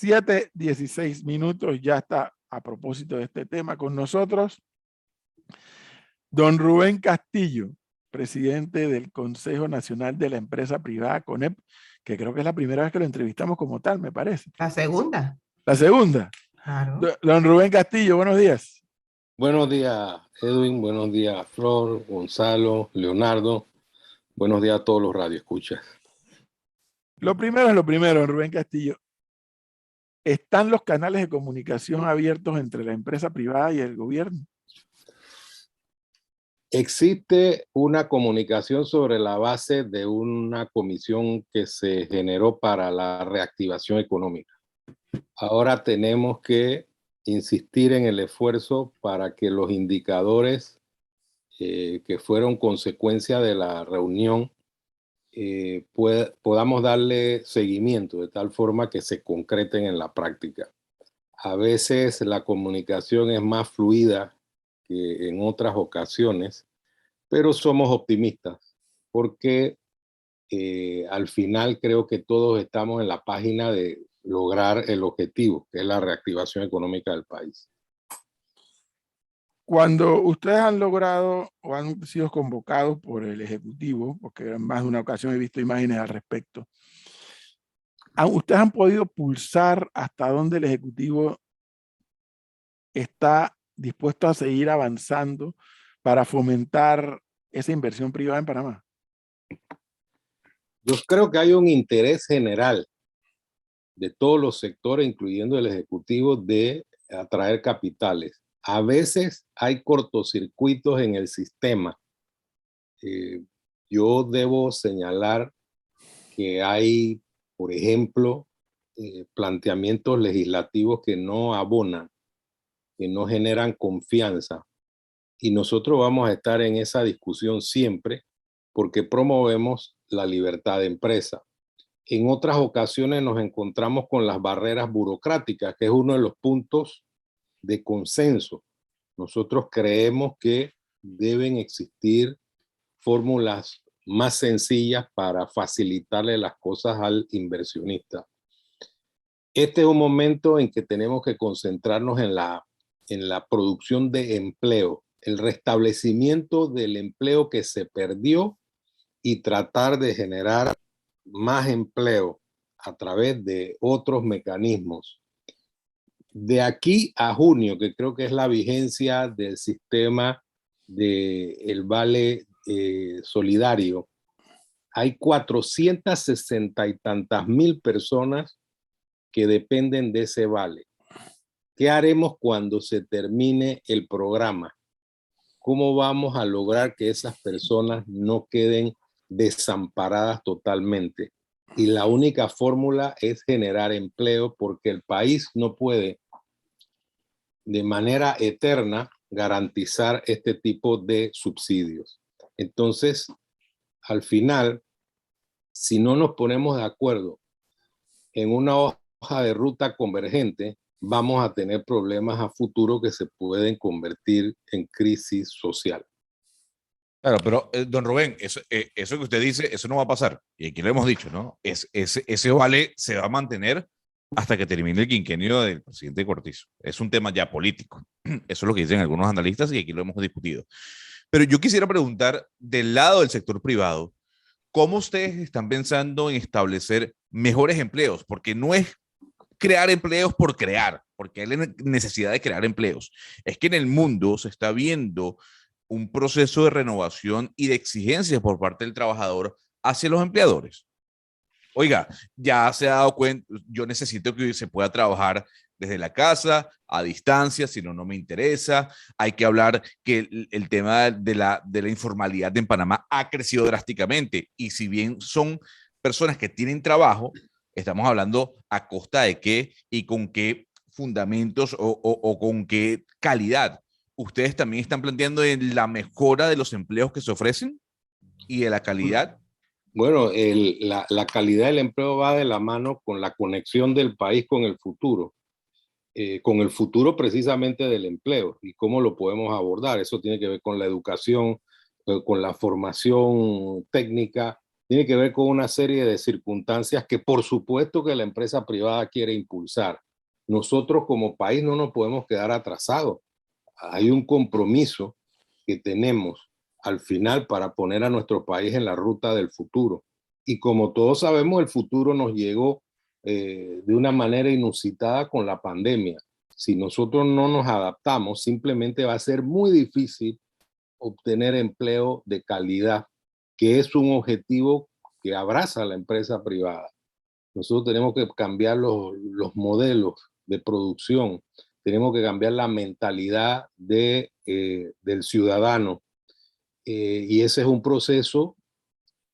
7:16. Ya está, a propósito de este tema, con nosotros don Rubén Castillo, presidente del Consejo Nacional de la Empresa Privada, CONEP, que creo que es la primera vez que lo entrevistamos como tal, me parece. La segunda. La segunda. Claro. Don Rubén Castillo, buenos días. Buenos días, Edwin. Buenos días, Flor, Gonzalo, Leonardo. Buenos días a todos los radioescuchas. Lo primero es lo primero, don Rubén Castillo. ¿Están los canales de comunicación abiertos entre la empresa privada y el gobierno? Existe una comunicación sobre la base de una comisión que se generó para la reactivación económica. Ahora tenemos que insistir en el esfuerzo para que los indicadores que fueron consecuencia de la reunión podamos darle seguimiento de tal forma que se concreten en la práctica. A veces la comunicación es más fluida que en otras ocasiones, pero somos optimistas porque al final creo que todos estamos en la página de lograr el objetivo, que es la reactivación económica del país. Cuando ustedes han logrado o han sido convocados por el Ejecutivo, porque en más de una ocasión he visto imágenes al respecto, ¿ustedes han podido pulsar hasta dónde el Ejecutivo está dispuesto a seguir avanzando para fomentar esa inversión privada en Panamá? Yo creo que hay un interés general de todos los sectores, incluyendo el Ejecutivo, de atraer capitales. A veces hay cortocircuitos en el sistema. Yo debo señalar que hay, por ejemplo, planteamientos legislativos que no abonan, que no generan confianza. Y nosotros vamos a estar en esa discusión siempre porque promovemos la libertad de empresa. En otras ocasiones nos encontramos con las barreras burocráticas, que es uno de los puntos de consenso. Nosotros creemos que deben existir fórmulas más sencillas para facilitarle las cosas al inversionista. Este es un momento en que tenemos que concentrarnos en la producción de empleo, el restablecimiento del empleo que se perdió y tratar de generar más empleo a través de otros mecanismos. De aquí a junio, que creo que es la vigencia del sistema del vale solidario, hay 460 y tantas mil personas que dependen de ese vale. ¿Qué haremos cuando se termine el programa? ¿Cómo vamos a lograr que esas personas no queden desamparadas totalmente? Y la única fórmula es generar empleo, porque el país no puede de manera eterna garantizar este tipo de subsidios. Entonces, al final, si no nos ponemos de acuerdo en una hoja de ruta convergente, vamos a tener problemas a futuro que se pueden convertir en crisis social. Claro, pero don Rubén, eso que usted dice, eso no va a pasar. Y aquí lo hemos dicho, ¿no? Ese vale se va a mantener hasta que termine el quinquenio del presidente Cortizo. Es un tema ya político. Eso es lo que dicen algunos analistas y aquí lo hemos discutido. Pero yo quisiera preguntar, del lado del sector privado, ¿cómo ustedes están pensando en establecer mejores empleos? Porque no es crear empleos por crear, porque hay necesidad de crear empleos. Es que en el mundo se está viendo un proceso de renovación y de exigencias por parte del trabajador hacia los empleadores. Oiga, ya se ha dado cuenta, yo necesito que se pueda trabajar desde la casa, a distancia, si no, no me interesa. Hay que hablar que el tema de la informalidad en Panamá ha crecido drásticamente y si bien son personas que tienen trabajo, estamos hablando a costa de qué y con qué fundamentos o con qué calidad. ¿Ustedes también están planteando en la mejora de los empleos que se ofrecen y de la calidad? Bueno, la calidad del empleo va de la mano con la conexión del país con el futuro precisamente del empleo y cómo lo podemos abordar. Eso tiene que ver con la educación, con la formación técnica, tiene que ver con una serie de circunstancias que por supuesto que la empresa privada quiere impulsar. Nosotros como país no nos podemos quedar atrasados. Hay un compromiso que tenemos al final para poner a nuestro país en la ruta del futuro. Y como todos sabemos, el futuro nos llegó de una manera inusitada con la pandemia. Si nosotros no nos adaptamos, simplemente va a ser muy difícil obtener empleo de calidad, que es un objetivo que abraza la empresa privada. Nosotros tenemos que cambiar los modelos de producción, tenemos que cambiar la mentalidad del ciudadano. Y ese es un proceso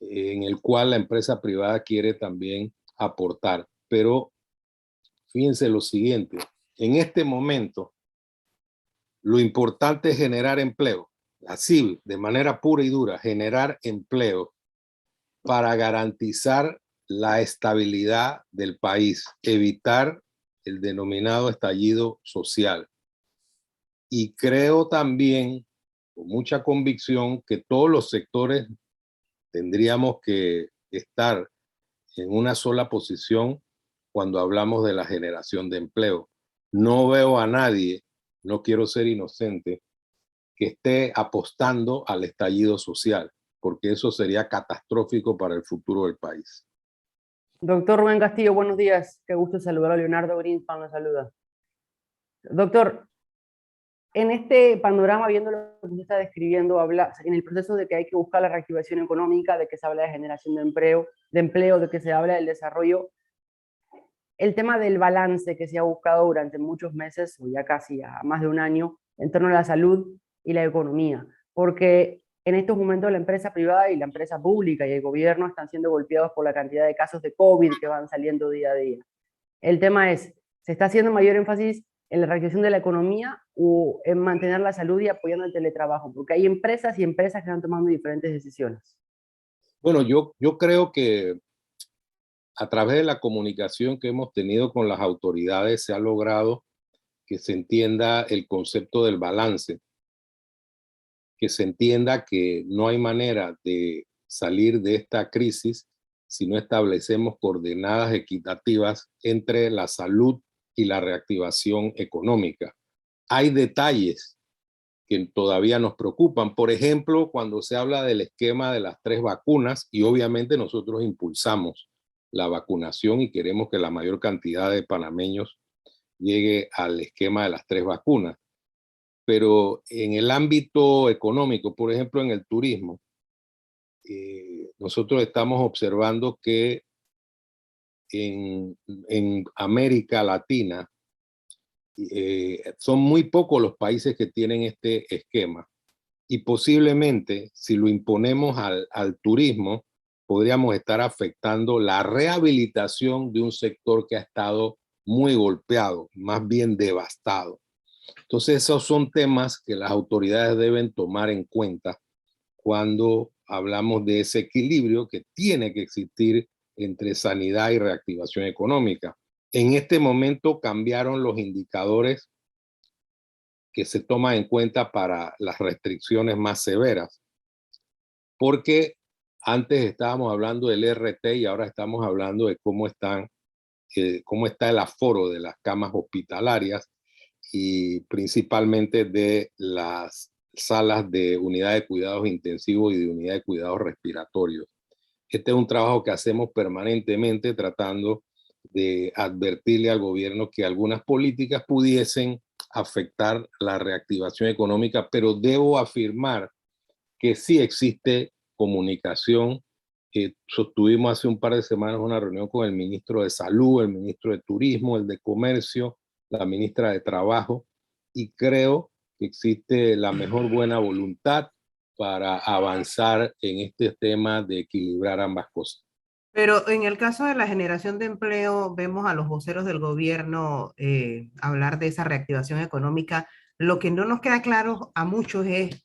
en el cual la empresa privada quiere también aportar. Pero fíjense lo siguiente, en este momento lo importante es generar empleo, así de manera pura y dura, generar empleo para garantizar la estabilidad del país, evitar el denominado estallido social. Y creo también, con mucha convicción, que todos los sectores tendríamos que estar en una sola posición cuando hablamos de la generación de empleo. No veo a nadie, no quiero ser inocente, que esté apostando al estallido social, porque eso sería catastrófico para el futuro del país. Doctor Rubén Castillo, buenos días. Qué gusto saludar a Leonardo Greenspan, lo saluda. Doctor, en este panorama, viendo lo que usted está describiendo, habla en el proceso de que hay que buscar la reactivación económica, de que se habla de generación de empleo, de que se habla del desarrollo. El tema del balance que se ha buscado durante muchos meses, o ya casi a más de un año, en torno a la salud y la economía. Porque en estos momentos la empresa privada y la empresa pública y el gobierno están siendo golpeados por la cantidad de casos de COVID que van saliendo día a día. El tema es, ¿se está haciendo mayor énfasis en la reactivación de la economía o en mantener la salud y apoyando el teletrabajo? Porque hay empresas y empresas que están tomando diferentes decisiones. Bueno, yo creo que a través de la comunicación que hemos tenido con las autoridades se ha logrado que se entienda el concepto del balance, que se entienda que no hay manera de salir de esta crisis si no establecemos coordenadas equitativas entre la salud y la reactivación económica. Hay detalles que todavía nos preocupan. Por ejemplo, cuando se habla del esquema de las 3 vacunas, y obviamente nosotros impulsamos la vacunación y queremos que la mayor cantidad de panameños llegue al esquema de las 3 vacunas. Pero en el ámbito económico, por ejemplo, en el turismo, nosotros estamos observando que en América Latina son muy pocos los países que tienen este esquema. Y posiblemente, si lo imponemos al turismo, podríamos estar afectando la rehabilitación de un sector que ha estado muy golpeado, más bien devastado. Entonces, esos son temas que las autoridades deben tomar en cuenta cuando hablamos de ese equilibrio que tiene que existir entre sanidad y reactivación económica. En este momento cambiaron los indicadores que se toman en cuenta para las restricciones más severas, porque antes estábamos hablando del RT y ahora estamos hablando de cómo está el aforo de las camas hospitalarias y principalmente de las salas de unidad de cuidados intensivos y de unidad de cuidados respiratorios. Este es un trabajo que hacemos permanentemente tratando de advertirle al gobierno que algunas políticas pudiesen afectar la reactivación económica, pero debo afirmar que sí existe comunicación. Sostuvimos hace un par de semanas una reunión con el ministro de Salud, el ministro de Turismo, el de Comercio, la ministra de Trabajo, y creo que existe la mejor buena voluntad para avanzar en este tema de equilibrar ambas cosas. Pero en el caso de la generación de empleo, vemos a los voceros del gobierno hablar de esa reactivación económica. Lo que no nos queda claro a muchos es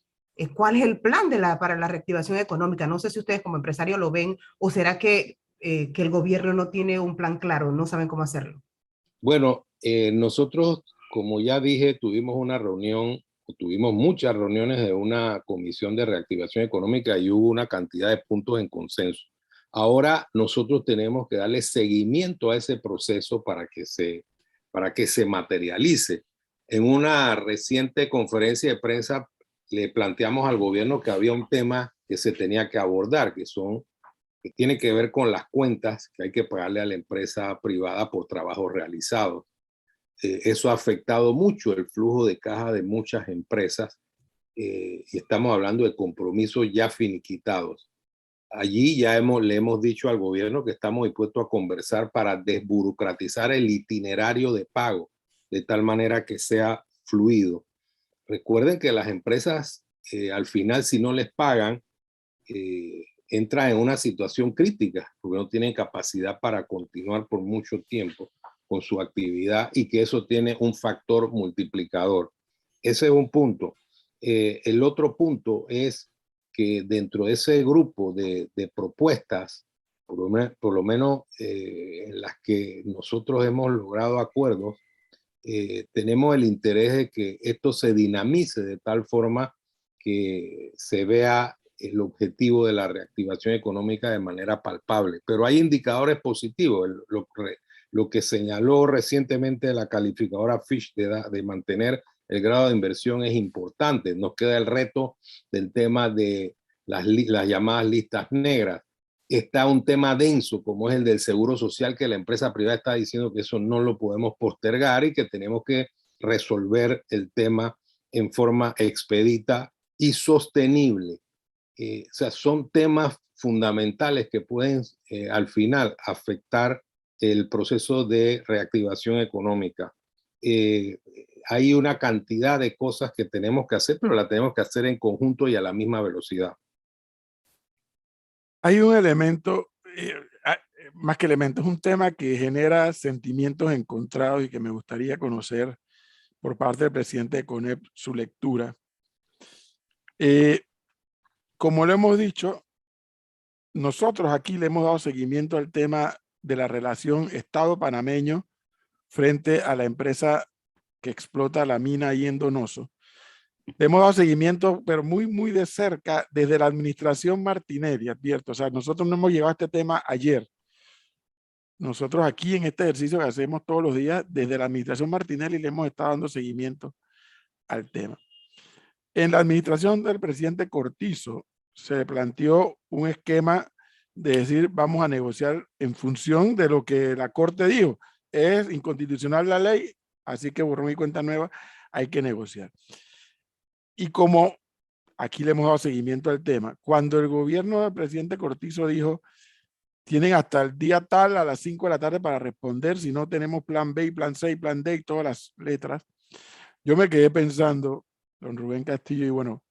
cuál es el plan para la reactivación económica. No sé si ustedes como empresarios lo ven o será que el gobierno no tiene un plan claro, no saben cómo hacerlo. Bueno, nosotros, como ya dije, tuvimos muchas reuniones de una comisión de reactivación económica y hubo una cantidad de puntos en consenso. Ahora nosotros tenemos que darle seguimiento a ese proceso para que se materialice. En una reciente conferencia de prensa le planteamos al gobierno que había un tema que se tenía que abordar, que tiene que ver con las cuentas que hay que pagarle a la empresa privada por trabajos realizados. Eso ha afectado mucho el flujo de caja de muchas empresas y estamos hablando de compromisos ya finiquitados. Allí ya le hemos dicho al gobierno que estamos dispuestos a conversar para desburocratizar el itinerario de pago de tal manera que sea fluido. Recuerden que las empresas al final, si no les pagan, entran en una situación crítica porque no tienen capacidad para continuar por mucho tiempo con su actividad y que eso tiene un factor multiplicador. Ese es un punto. El otro punto es que dentro de ese grupo de propuestas, por lo menos en las que nosotros hemos logrado acuerdos, tenemos el interés de que esto se dinamice de tal forma que se vea el objetivo de la reactivación económica de manera palpable. Pero hay indicadores positivos. Lo que señaló recientemente la calificadora Fitch de mantener el grado de inversión es importante. Nos queda el reto del tema de las llamadas listas negras. Está un tema denso como es el del seguro social, que la empresa privada está diciendo que eso no lo podemos postergar y que tenemos que resolver el tema en forma expedita y sostenible. O sea, son temas fundamentales que pueden al final afectar el proceso de reactivación económica. Hay una cantidad de cosas que tenemos que hacer, pero la tenemos que hacer en conjunto y a la misma velocidad. Hay un elemento, más que elemento, es un tema que genera sentimientos encontrados y que me gustaría conocer por parte del presidente de CONEP su lectura. Como lo hemos dicho, nosotros aquí le hemos dado seguimiento al tema de la relación Estado panameño frente a la empresa que explota la mina ahí en Donoso. Le hemos dado seguimiento, pero muy, muy de cerca, desde la administración Martinelli, advierto. O sea, nosotros no hemos llegado a este tema ayer. Nosotros aquí en este ejercicio que hacemos todos los días, desde la administración Martinelli le hemos estado dando seguimiento al tema. En la administración del presidente Cortizo se planteó un esquema de decir vamos a negociar en función de lo que la Corte dijo. Es inconstitucional la ley, así que borrón y cuenta nueva, hay que negociar. Y como aquí le hemos dado seguimiento al tema, cuando el gobierno del presidente Cortizo dijo tienen hasta el día tal a las 5 de la tarde para responder, si no tenemos plan B, plan C, plan D y todas las letras, yo me quedé pensando, don Rubén Castillo, y bueno,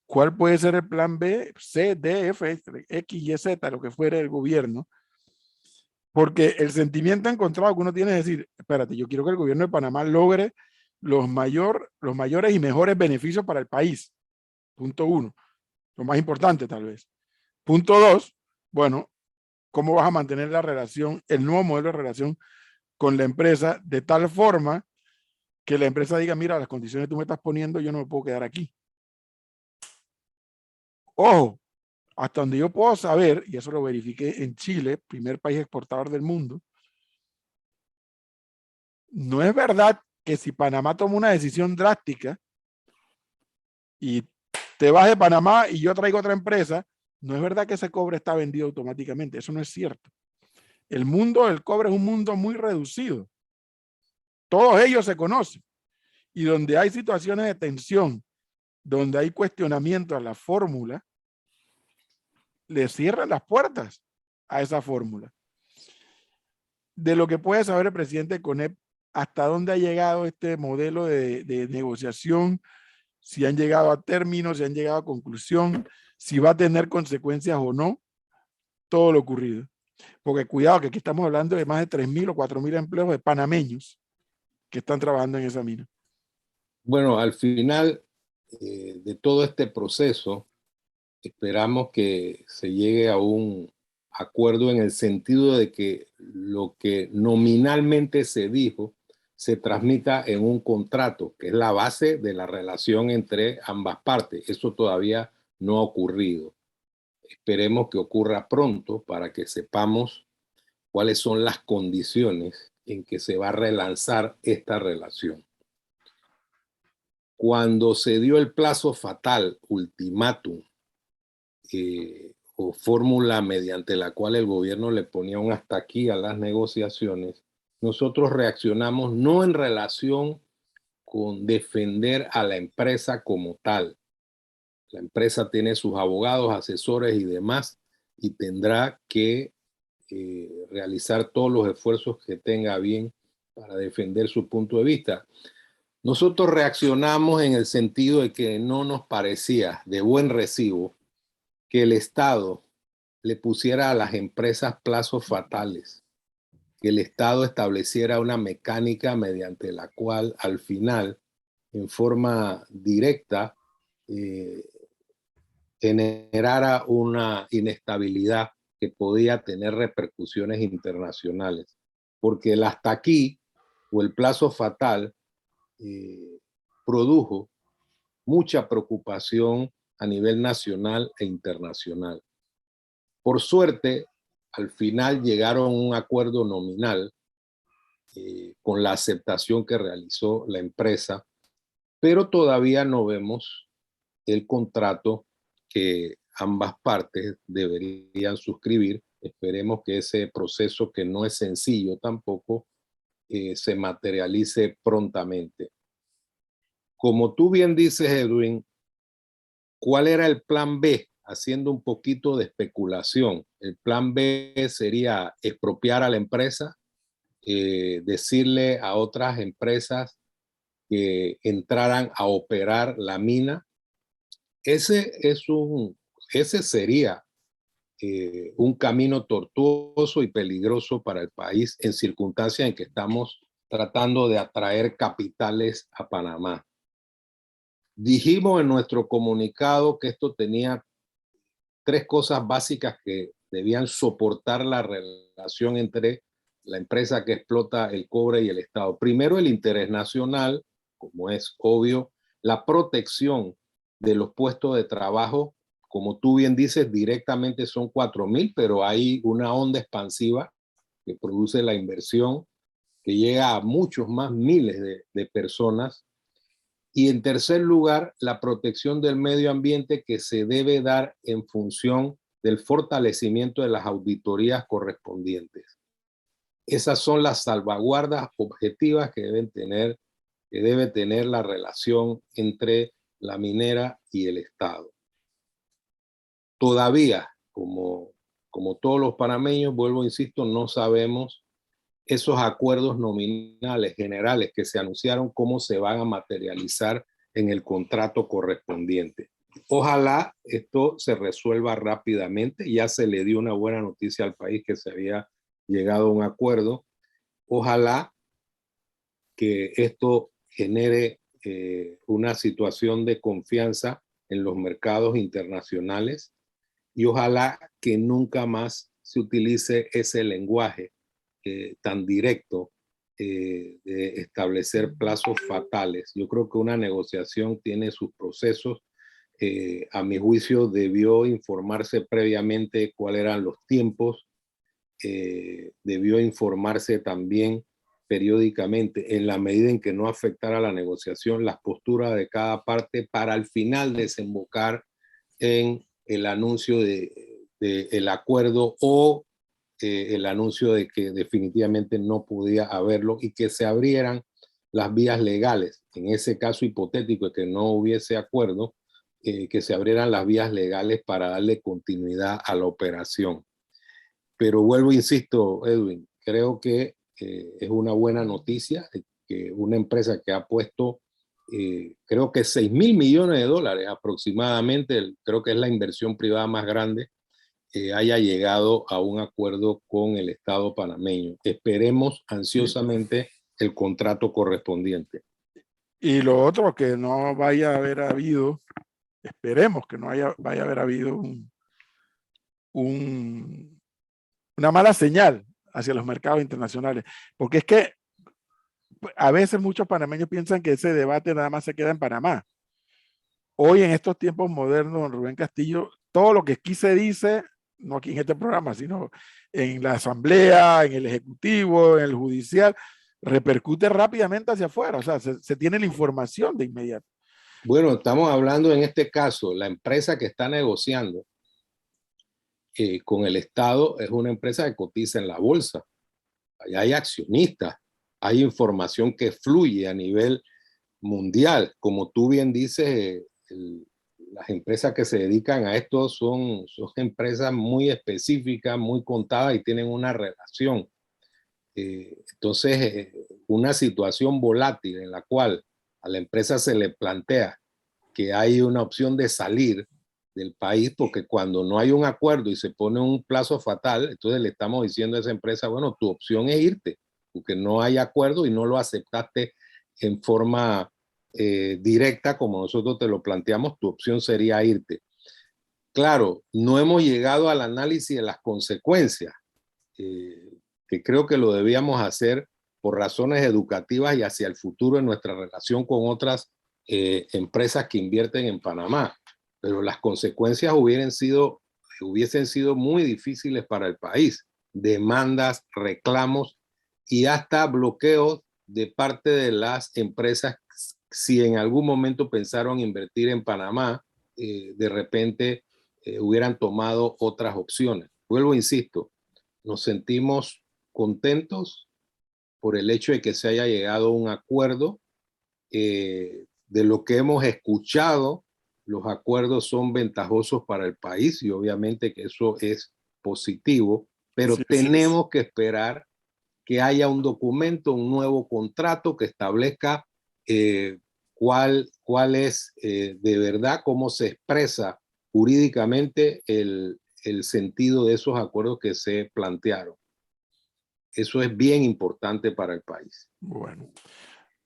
¿cuál puede ser el plan B, C, D, F, X, Y, Z, lo que fuera el gobierno? Porque el sentimiento encontrado que uno tiene es decir, espérate, yo quiero que el gobierno de Panamá logre los mayores y mejores beneficios para el país. Punto 1. Lo más importante tal vez. Punto 2, bueno, ¿cómo vas a mantener la relación, el nuevo modelo de relación con la empresa de tal forma que la empresa diga, mira, las condiciones que tú me estás poniendo, yo no me puedo quedar aquí? Ojo, hasta donde yo puedo saber, y eso lo verifiqué en Chile, primer país exportador del mundo, no es verdad que si Panamá toma una decisión drástica y te vas de Panamá y yo traigo otra empresa, no es verdad que ese cobre está vendido automáticamente. Eso no es cierto. El mundo del cobre es un mundo muy reducido. Todos ellos se conocen. Y donde hay situaciones de tensión, donde hay cuestionamiento a la fórmula, le cierran las puertas a esa fórmula. De lo que puede saber el presidente de CONEP, hasta dónde ha llegado este modelo de negociación, si han llegado a término, si han llegado a conclusión, si va a tener consecuencias o no, todo lo ocurrido. Porque cuidado, que aquí estamos hablando de más de 3.000 o 4.000 empleos de panameños que están trabajando en esa mina. Bueno, al final de todo este proceso, esperamos que se llegue a un acuerdo en el sentido de que lo que nominalmente se dijo se transmita en un contrato, que es la base de la relación entre ambas partes. Eso todavía no ha ocurrido. Esperemos que ocurra pronto para que sepamos cuáles son las condiciones en que se va a relanzar esta relación. Cuando se dio el plazo fatal, ultimátum, o fórmula mediante la cual el gobierno le ponía un hasta aquí a las negociaciones, nosotros reaccionamos no en relación con defender a la empresa como tal. La empresa tiene sus abogados, asesores y demás, y tendrá que realizar todos los esfuerzos que tenga bien para defender su punto de vista. Nosotros reaccionamos en el sentido de que no nos parecía de buen recibo que el Estado le pusiera a las empresas plazos fatales, que el Estado estableciera una mecánica mediante la cual al final, en forma directa, generara una inestabilidad que podía tener repercusiones internacionales. Porque el hasta aquí o el plazo fatal produjo mucha preocupación a nivel nacional e internacional. Por suerte, al final llegaron a un acuerdo nominal con la aceptación que realizó la empresa, pero todavía no vemos el contrato que ambas partes deberían suscribir. Esperemos que ese proceso, que no es sencillo tampoco, se materialice prontamente. Como tú bien dices, Edwin, ¿cuál era el plan B? Haciendo un poquito de especulación. El plan B sería expropiar a la empresa, decirle a otras empresas que entraran a operar la mina. Ese sería un camino tortuoso y peligroso para el país en circunstancias en que estamos tratando de atraer capitales a Panamá. Dijimos en nuestro comunicado que esto tenía 3 cosas básicas que debían soportar la relación entre la empresa que explota el cobre y el Estado. Primero, el interés nacional, como es obvio, la protección de los puestos de trabajo. Como tú bien dices, directamente son 4,000, pero hay una onda expansiva que produce la inversión que llega a muchos más miles de personas. Y en tercer lugar, la protección del medio ambiente, que se debe dar en función del fortalecimiento de las auditorías correspondientes. Esas son las salvaguardas objetivas que debe tener la relación entre la minera y el Estado. Todavía, como todos los panameños, vuelvo, insisto, no sabemos esos acuerdos nominales generales que se anunciaron, cómo se van a materializar en el contrato correspondiente. Ojalá esto se resuelva rápidamente. Ya se le dio una buena noticia al país que se había llegado a un acuerdo. Ojalá que esto genere una situación de confianza en los mercados internacionales, y ojalá que nunca más se utilice ese lenguaje tan directo de establecer plazos fatales. Yo creo que una negociación tiene sus procesos. A mi juicio debió informarse previamente cuáles eran los tiempos, debió informarse también periódicamente, en la medida en que no afectara la negociación, las posturas de cada parte, para al final desembocar en el anuncio del acuerdo o el anuncio de que definitivamente no podía haberlo, y que se abrieran las vías legales. En ese caso hipotético de que no hubiese acuerdo, que se abrieran las vías legales para darle continuidad a la operación. Pero vuelvo, insisto, Edwin, creo que es una buena noticia que una empresa que ha puesto, creo que $6,000 millones aproximadamente, creo que es la inversión privada más grande, haya llegado a un acuerdo con el Estado panameño. Esperemos ansiosamente el contrato correspondiente. Y lo otro, que no vaya a haber habido, esperemos que no vaya a haber habido una mala señal hacia los mercados internacionales, porque es que a veces muchos panameños piensan que ese debate nada más se queda en Panamá. Hoy, en estos tiempos modernos, don Rubén Castillo, todo lo que aquí se dice, no aquí en este programa, sino en la asamblea, en el ejecutivo, en el judicial, repercute rápidamente hacia afuera. O sea, se tiene la información de inmediato. Bueno, estamos hablando en este caso, la empresa que está negociando con el Estado es una empresa que cotiza en la bolsa. Allá hay accionistas, hay información que fluye a nivel mundial. Como tú bien dices, las empresas que se dedican a esto son empresas muy específicas, muy contadas y tienen una relación. Entonces, una situación volátil en la cual a la empresa se le plantea que hay una opción de salir del país, porque cuando no hay un acuerdo y se pone un plazo fatal, entonces le estamos diciendo a esa empresa, bueno, tu opción es irte, porque no hay acuerdo y no lo aceptaste en forma directa como nosotros te lo planteamos, tu opción sería irte. Claro, no hemos llegado al análisis de las consecuencias, que creo que lo debíamos hacer por razones educativas y hacia el futuro en nuestra relación con otras empresas que invierten en Panamá. Pero las consecuencias hubiesen sido muy difíciles para el país. Demandas, reclamos y hasta bloqueos de parte de las empresas si en algún momento pensaron invertir en Panamá, de repente hubieran tomado otras opciones. Vuelvo, insisto, nos sentimos contentos por el hecho de que se haya llegado a un acuerdo. De lo que hemos escuchado, los acuerdos son ventajosos para el país y obviamente que eso es positivo, pero Sí, tenemos que esperar que haya un documento, un nuevo contrato que establezca cuál es de verdad, cómo se expresa jurídicamente el sentido de esos acuerdos que se plantearon. Eso es bien importante para el país. Bueno.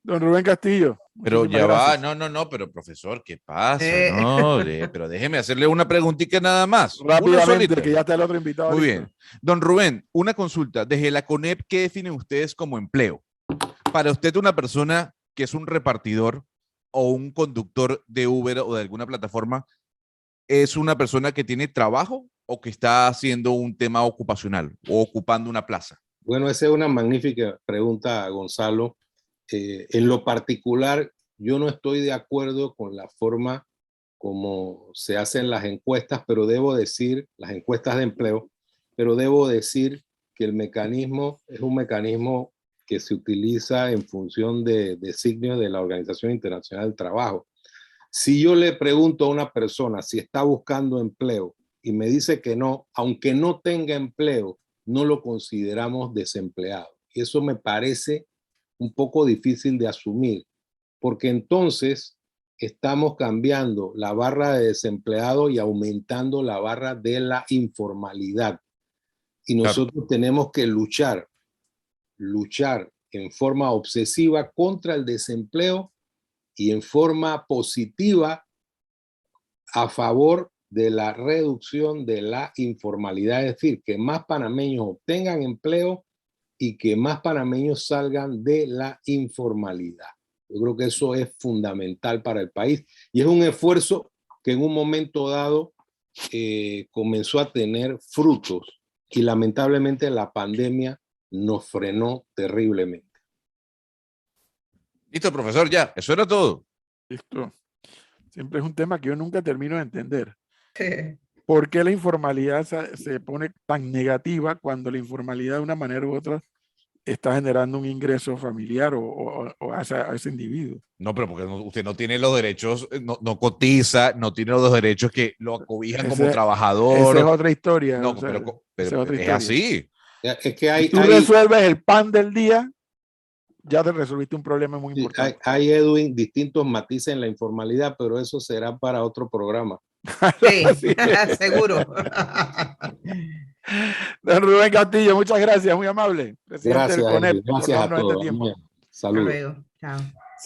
Don Rubén Castillo. Pero muchísimas ya gracias. va, no, pero profesor, ¿qué pasa? No, pero déjeme hacerle una preguntita nada más. Una Rápidamente, solita. que ya está el otro invitado. Muy listo. bien. Don Rubén, una consulta. Desde la CONEP, ¿qué definen ustedes como empleo? Para usted, una persona que es un repartidor o un conductor de Uber o de alguna plataforma, ¿es una persona que tiene trabajo o que está haciendo un tema ocupacional o ocupando una plaza? Bueno, esa es una magnífica pregunta, Gonzalo. En lo particular, yo no estoy de acuerdo con la forma como se hacen las encuestas, pero debo decir, las encuestas de empleo, pero debo decir que el mecanismo es un mecanismo que se utiliza en función de designios de la Organización Internacional del Trabajo. Si yo le pregunto a una persona si está buscando empleo y me dice que no, aunque no tenga empleo, no lo consideramos desempleado. Y eso me parece un poco difícil de asumir, porque entonces estamos cambiando la barra de desempleado y aumentando la barra de la informalidad. Y nosotros tenemos que luchar en forma obsesiva contra el desempleo y en forma positiva a favor de la reducción de la informalidad, es decir, que más panameños obtengan empleo y que más panameños salgan de la informalidad. Yo creo que eso es fundamental para el país y es un esfuerzo que en un momento dado comenzó a tener frutos y lamentablemente la pandemia nos frenó terriblemente. Listo, profesor, ya. Eso era todo. Listo. Siempre es un tema que yo nunca termino de entender. Sí. ¿Por qué la informalidad se pone tan negativa cuando la informalidad de una manera u otra está generando un ingreso familiar o a ese individuo? No, pero porque usted no tiene los derechos, no cotiza, no tiene los derechos que lo acobijan como trabajador. Esa es otra historia. No, o sea, pero esa es otra es historia. así. Es que hay, Si tú resuelves el pan del día, ya te resolviste un problema muy importante. hay, Edwin, distintos matices en la informalidad, pero eso será para otro programa. Sí, seguro. Don Rubén Castillo, muchas gracias, muy amable. Presidente del Gracias, CONEP, Edwin. Gracias por a darnos este todos. tiempo. Hasta Saludos. luego. Chao.